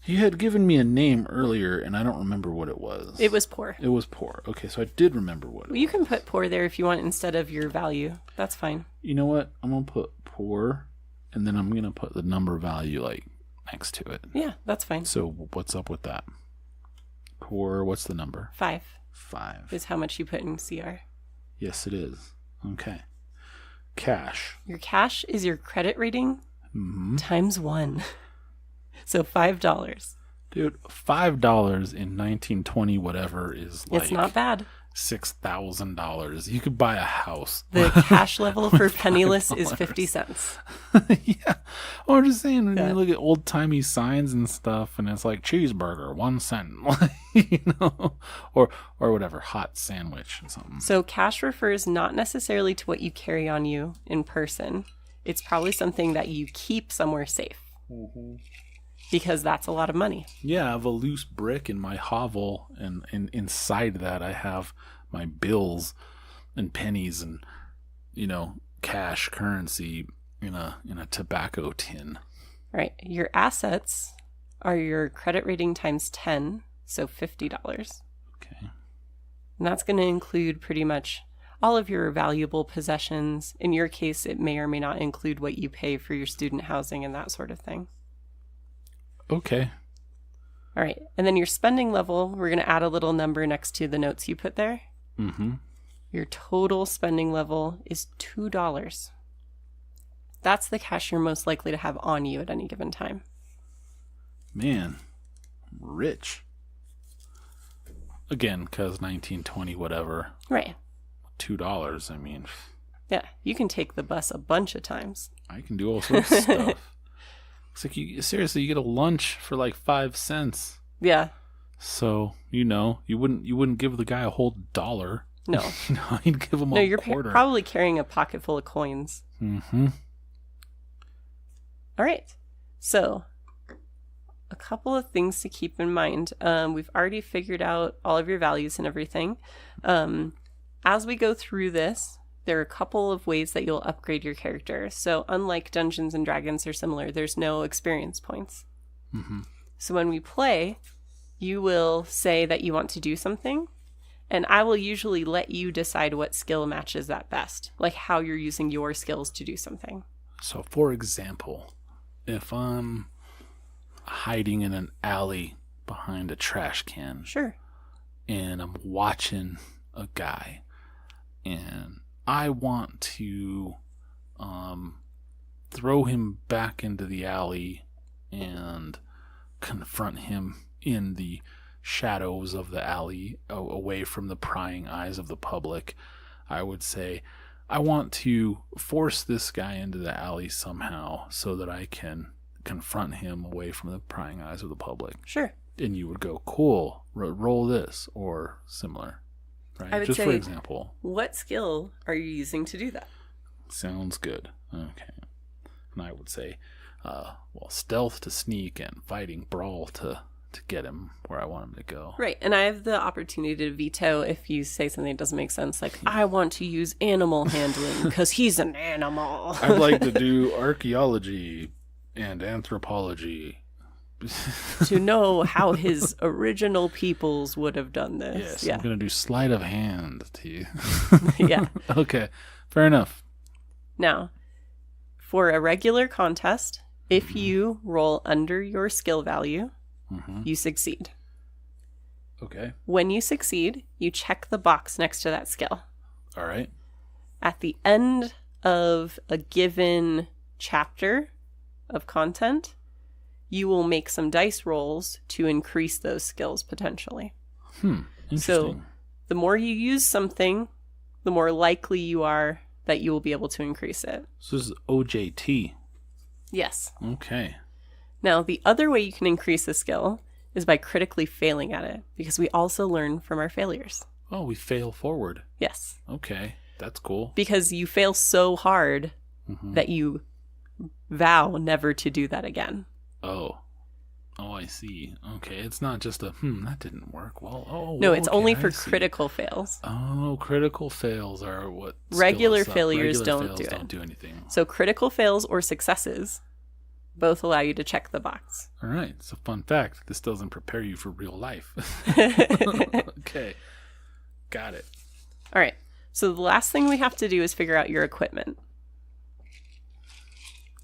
You had given me a name earlier, and I don't remember what it was. It was poor. It was poor. Okay, so I did remember what it was. You can put poor there if you want instead of your value. That's fine. You know what? I'm going to put poor, and then I'm going to put the number value, like, next to it. Yeah, that's fine. So what's up with that? Poor, what's the number? 5 5. is how much you put in CR. Yes, it is. Okay. Cash. Your cash is your credit rating Mm-hmm. times 1. So $5. Dude, $5 in 1920 whatever is like It's not bad. $6,000. You could buy a house. The cash level for penniless is 50 cents. Yeah. Oh, I'm just saying, when Yeah. you look at old timey signs and stuff, and it's like cheeseburger, 1 cent, you know, or whatever, hot sandwich or something. So cash refers not necessarily to what you carry on you in person. It's probably something that you keep somewhere safe. Mm-hmm. Because that's a lot of money. Yeah, I have a loose brick in my hovel, and inside that I have my bills and pennies and, you know, cash currency in a tobacco tin. Right. Your assets are your credit rating times 10, so $50. Okay. And that's going to include pretty much all of your valuable possessions. In your case, it may or may not include what you pay for your student housing and that sort of thing. Okay. All right. And then your spending level, we're going to add a little number next to the notes you put there. Mm-hmm. Your total spending level is $2. That's the cash you're most likely to have on you at any given time. Man, rich. Again, because 1920 whatever. Right. $2, I mean. Yeah. You can take the bus a bunch of times. I can do all sorts of stuff. It's like, you get a lunch for like 5 cents. Yeah. So, you know, you wouldn't give the guy a whole dollar. No. You know, you'd give him No, a you're quarter. probably carrying a pocket full of coins. Mm-hmm. All right. So, a couple of things to keep in mind. We've already figured out all of your values and everything. As we go through this, there are a couple of ways that you'll upgrade your character. So, unlike Dungeons and Dragons are similar, there's no experience points. Mm-hmm. So, when we play, you will say that you want to do something, and I will usually let you decide what skill matches that best, like how you're using your skills to do something. So, for example, if I'm hiding in an alley behind a trash can, Sure. and I'm watching a guy, and I want to throw him back into the alley and confront him in the shadows of the alley, away from the prying eyes of the public, I would say, I want to force this guy into the alley somehow so that I can confront him away from the prying eyes of the public. Sure. And you would go, cool, roll this, or similar. Right? I would Just say, for example. what skill are you using to do that? Sounds good. Okay. And I would say, stealth to sneak and fighting brawl to get him where I want him to go. Right. And I have the opportunity to veto if you say something that doesn't make sense. Like, I want to use animal handling because he's an animal. I'd like to do archaeology and anthropology. To know how his original peoples would have done this. Yes, Yeah. I'm going to do sleight of hand to you. Yeah. Okay, fair enough. Now, for a regular contest, if you roll under your skill value, you succeed. Okay. When you succeed, you check the box next to that skill. All right. At the end of a given chapter of content, you will make some dice rolls to increase those skills potentially. Interesting. So the more you use something, the more likely you are that you will be able to increase it. So this is OJT. Yes. Okay. Now, the other way you can increase the skill is by critically failing at it, because we also learn from our failures. Oh, we fail forward. Yes. Okay. That's cool. Because you fail so hard Mm-hmm. that you vow never to do that again. Oh, I see. Okay, it's not just a that didn't work. Well, No, it's okay, only I for see. critical fails. Oh, critical fails are what Regular skill us up. failures Regular don't fails do don't it. do anything. So critical fails or successes both allow you to check the box. All right. So, fun fact: this doesn't prepare you for real life. Okay, got it. All right. So the last thing we have to do is figure out your equipment.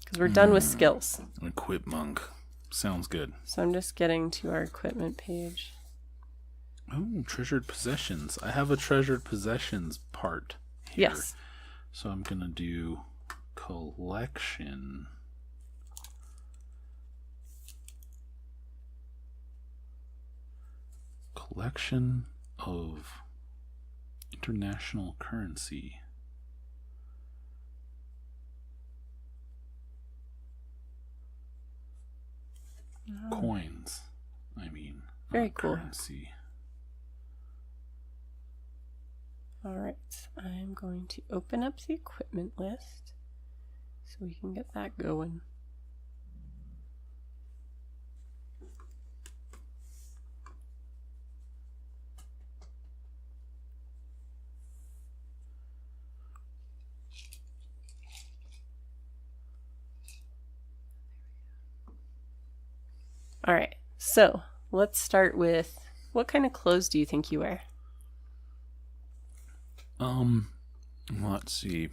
Because we're done with skills. Equip monk. Sounds good. So I'm just getting to our equipment page. Oh, treasured possessions. I have a treasured possessions part here. Yes. So I'm going to do collection. Collection of international currency. Coins, I mean. Very not cool. Currency. All right. I'm going to open up the equipment list so we can get that going. All right, so let's start with what kind of clothes do you think you wear? Let's see.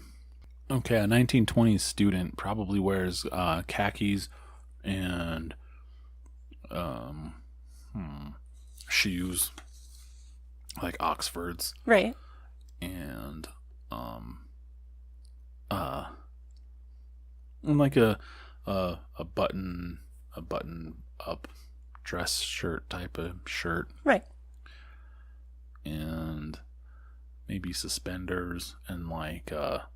Okay, a 1920s student probably wears khakis and shoes like Oxfords Right. and like a button up dress shirt type of shirt. Right. And maybe suspenders and like a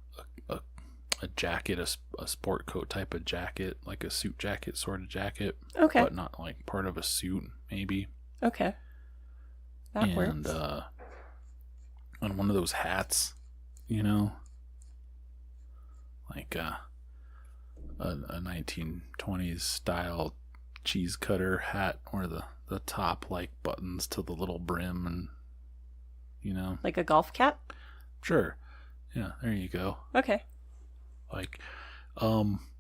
jacket, a sport coat type of jacket, like a suit jacket sort of jacket. Okay. But not like part of a suit, maybe. Okay. That works. And one of those hats, you know, like a 1920s style cheese cutter hat where the top like buttons to the little brim and, you know. Like a golf cap? Sure. Yeah, there you go. Okay. Like,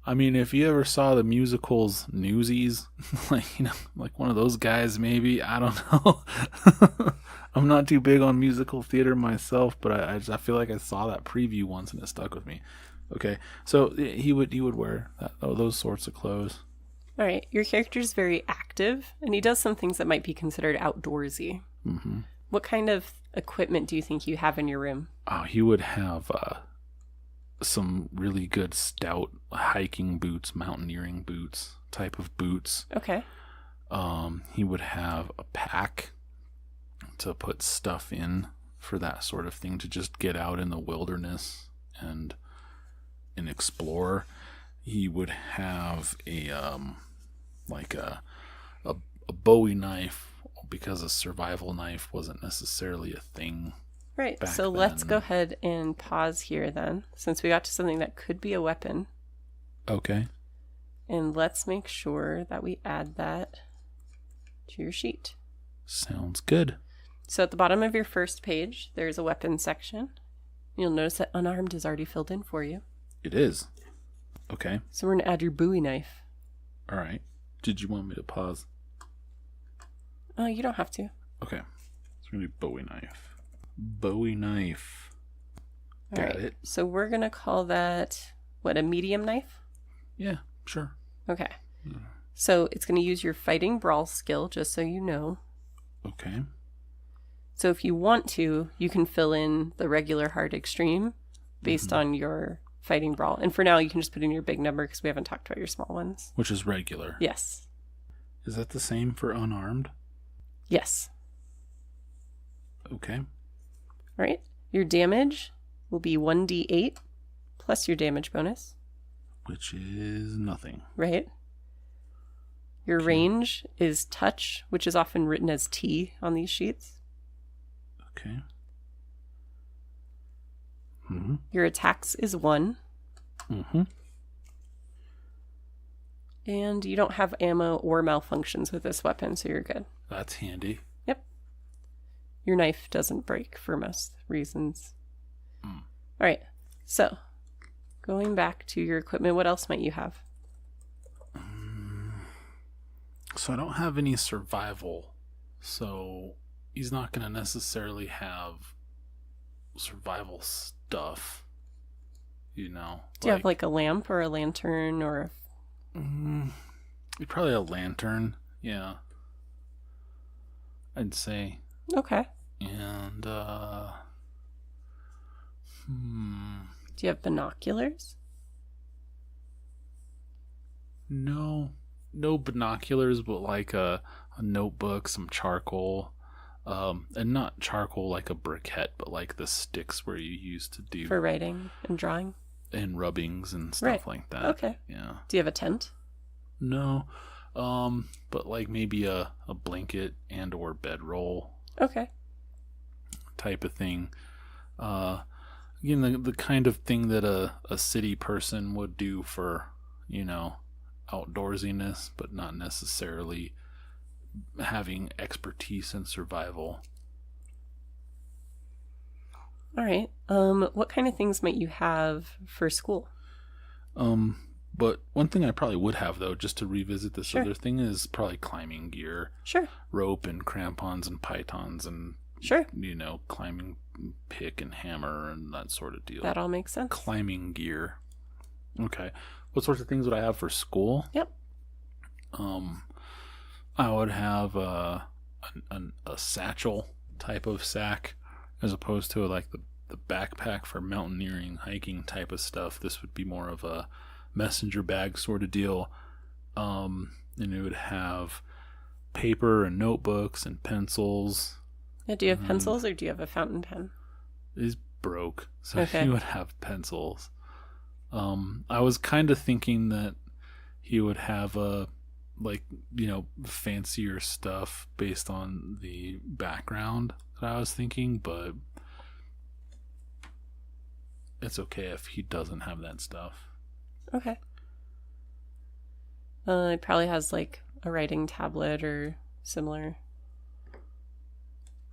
I mean, if you ever saw the musicals Newsies, like, you know, like one of those guys, maybe, I don't know. I'm not too big on musical theater myself, but I feel like I saw that preview once and it stuck with me. Okay, so he would wear those sorts of clothes. All right. Your character's very active, and he does some things that might be considered outdoorsy. Mm-hmm. What kind of equipment do you think you have in your room? Oh, he would have some really good stout hiking boots, mountaineering boots type of boots. Okay. He would have a pack to put stuff in for that sort of thing, to just get out in the wilderness and explore. He would have a Bowie knife, because a survival knife wasn't necessarily a thing. Right. Back So let's then. go ahead and pause here then, since we got to something that could be a weapon. Okay. And let's make sure that we add that to your sheet. Sounds good. So at the bottom of your first page, there's a weapons section. You'll notice that unarmed is already filled in for you. It is. Okay. So we're going to add your Bowie knife. All right. Did you want me to pause? Oh, you don't have to. Okay. It's going to be Bowie knife. Bowie knife. All Got right. it. So we're going to call that, what, a medium knife? Yeah, sure. Okay. So it's going to use your fighting brawl skill, just so you know. Okay. So if you want to, you can fill in the regular hard extreme based on your fighting brawl. And for now, you can just put in your big number because we haven't talked about your small ones. Which is regular. Yes. Is that the same for unarmed? Yes. Okay. All right. Your damage will be 1d8 plus your damage bonus. Which is nothing. Right. Your range is touch, which is often written as T on these sheets. Okay. Mm-hmm. Your attacks is 1. Mm-hmm. And you don't have ammo or malfunctions with this weapon, so you're good. That's handy. Yep. Your knife doesn't break for most reasons. Mm. All right. So, going back to your equipment, what else might you have? So I don't have any survival. So he's not going to necessarily have survival stuff. You know. Do you have like a lamp or a lantern or... Probably a lantern. Yeah. I'd say. Okay. And, Do you have binoculars? No binoculars, but like a notebook, some charcoal, and not charcoal like a briquette, but like the sticks where you used to do for writing and drawing and rubbings and stuff like that. Okay. Yeah. Do you have a tent? No, but like maybe a blanket and or bedroll. Okay. Type of thing. Again, the kind of thing that a city person would do for, you know, outdoorsiness, but not necessarily having expertise in survival. All right. What kind of things might you have for school? But one thing I probably would have, though, just to revisit this Sure. other thing, is probably climbing gear. Sure. Rope and crampons and pythons and, Sure. you know, climbing pick and hammer and that sort of deal. That all makes sense. Climbing gear. Okay. What sorts of things would I have for school? Yep. I would have a satchel type of sack as opposed to like the backpack for mountaineering, hiking type of stuff. This would be more of a messenger bag sort of deal. And it would have paper and notebooks and pencils. Yeah, do you have pencils or do you have a fountain pen? It's broke, so Okay. he would have pencils. I was kind of thinking that he would have like, you know, fancier stuff based on the background that I was thinking, but it's okay if he doesn't have that stuff. Okay. It probably has like a writing tablet or similar.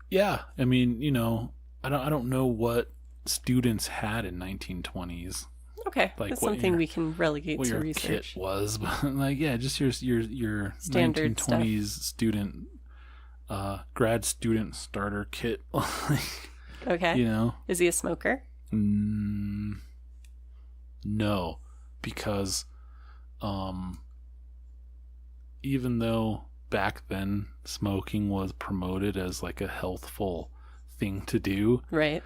Yeah, I mean, you know, I don't know what students had in 1920s. Okay, Like that's what something your- we can relegate What to your research. kit was, but like, yeah, just your Standard 1920s student grad student starter kit. Okay. You know, Is he a smoker? no, because even though back then smoking was promoted as like a healthful thing to do, Right.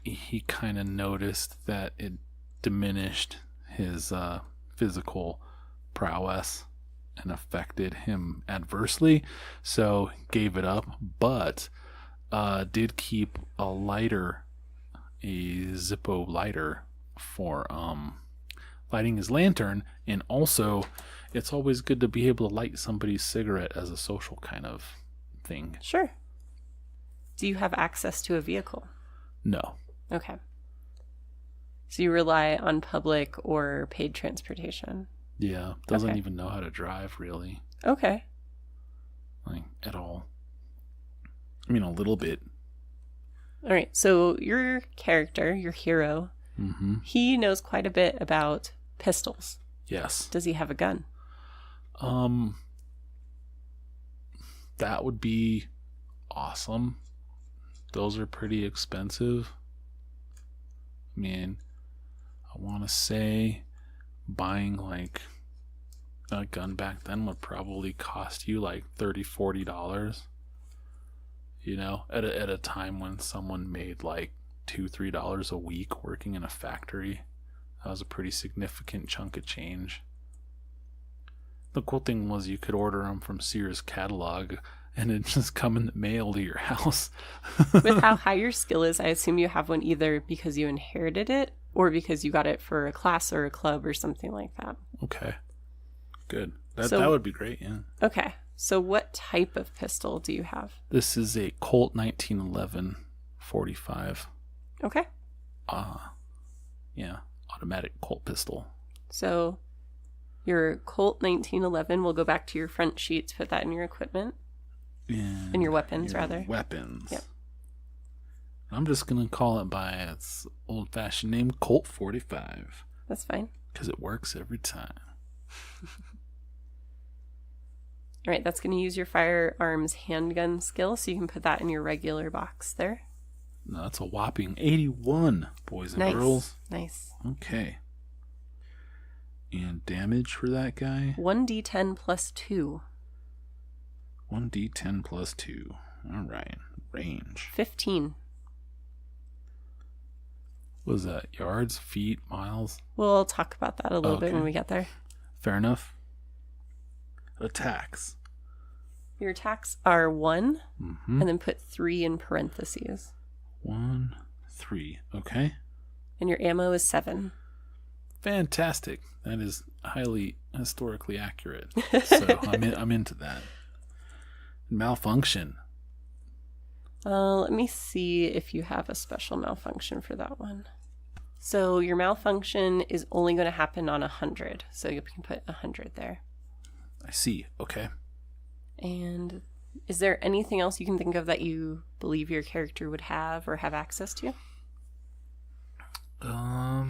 he kind of noticed that it diminished his physical prowess and affected him adversely, so gave it up, but did keep a Zippo lighter for lighting his lantern. And also it's always good to be able to light somebody's cigarette as a social kind of thing. Sure. Do you have access to a vehicle? No. Okay. So you rely on public or paid transportation? Yeah, doesn't Okay. even know how to drive really, Okay. like at all. I mean, a little bit. All right. So your character, your hero, Mm-hmm. he knows quite a bit about pistols. Yes. Does he have a gun? That would be awesome. Those are pretty expensive. I mean, I want to say buying like a gun back then would probably cost you like $30-$40. You know, at a time when someone made like $2-3 a week working in a factory, that was a pretty significant chunk of change. The cool thing was you could order them from Sears catalog and it just come in the mail to your house. With how high your skill is, I assume you have one either because you inherited it or because you got it for a class or a club or something like that. Okay. Good. So- That would be great, yeah. Okay. So what type of pistol do you have? This is a Colt 1911 45. Okay. Yeah, automatic Colt pistol. So your Colt 1911, we'll go back to your front sheets, put that in your equipment. In your weapons, rather. Weapons. Yep. I'm just going to call it by its old-fashioned name, Colt 45. That's fine. Because it works every time. All right, that's going to use your firearms handgun skill, so you can put that in your regular box there. No, that's a whopping 81, boys and girls. Nice. Okay. And damage for that guy? 1d10 plus 2. 1d10 plus 2. All right. Range. 15. What is that? Yards, feet, miles? We'll talk about that a little bit when we get there. Fair enough. Attacks. Your attacks are 1, and then put 3 in parentheses. 1, 3. Okay. And your ammo is 7. Fantastic. That is highly historically accurate. So I'm into that. Malfunction. Let me see if you have a special malfunction for that one. So your malfunction is only going to happen on 100. So you can put 100 there. I see. Okay. And is there anything else you can think of that you believe your character would have or have access to? No.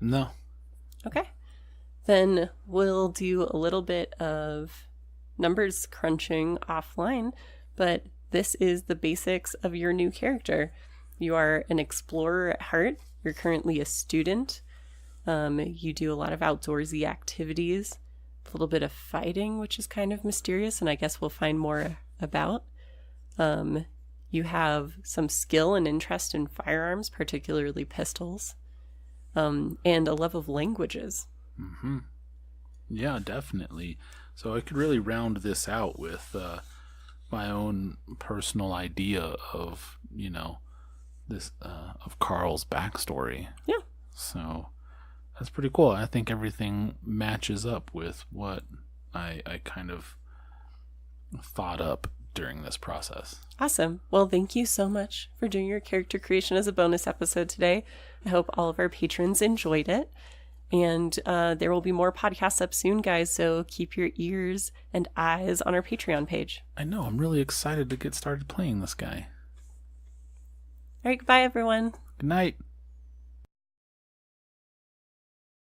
No. Okay. Then we'll do a little bit of numbers crunching offline, but this is the basics of your new character. You are an explorer at heart. You're currently a student. You do a lot of outdoorsy activities, a little bit of fighting, which is kind of mysterious, and I guess we'll find more about. You have some skill and interest in firearms, particularly pistols, and a love of languages. Mm-hmm. Yeah, definitely. So I could really round this out with my own personal idea of, this of Carl's backstory. Yeah. So that's pretty cool. I think everything matches up with what I kind of thought up during this process. Awesome. Well, thank you so much for doing your character creation as a bonus episode today. I hope all of our patrons enjoyed it. And there will be more podcasts up soon, guys, so keep your ears and eyes on our Patreon page. I know. I'm really excited to get started playing this guy. All right, goodbye, everyone. Good night.